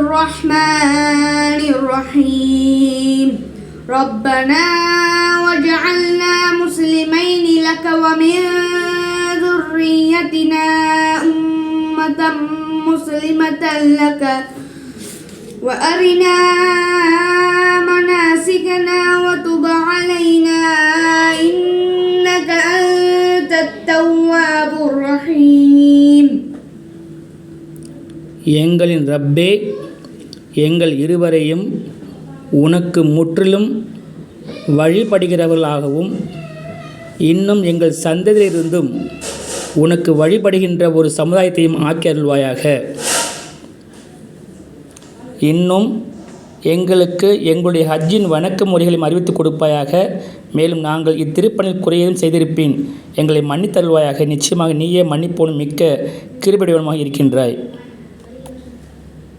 الرحمن الرحيم ربنا واجعلنا مسلمين لك ومن ذريتنا أمة مسلمة لك وأرنا مناسكنا وتب علينا إنك أنت التواب الرحيم. எங்களின் ரப்பே, எங்கள் இருவரையும் உனக்கு முற்றிலும் வழிபடுகிறவர்களாகவும் இன்னும் எங்கள் சந்ததியிலிருந்தும் உனக்கு வழிபடுகின்ற ஒரு சமுதாயத்தையும் ஆக்கி அருள்வாயாக. இன்னும் எங்களுக்கு எங்களுடைய ஹஜ்ஜின் வணக்க முறைகளையும் அறிவித்துக் கொடுப்பாயாக. மேலும் நாங்கள் இத்திருப்பணியில் குறையதும் செய்திருப்பேன், எங்களை மன்னித்தருள்வாயாக. நிச்சயமாக நீயே மன்னிப்போனும் மிக்க கிருபையுடையவனுமாக இருக்கின்றாய்.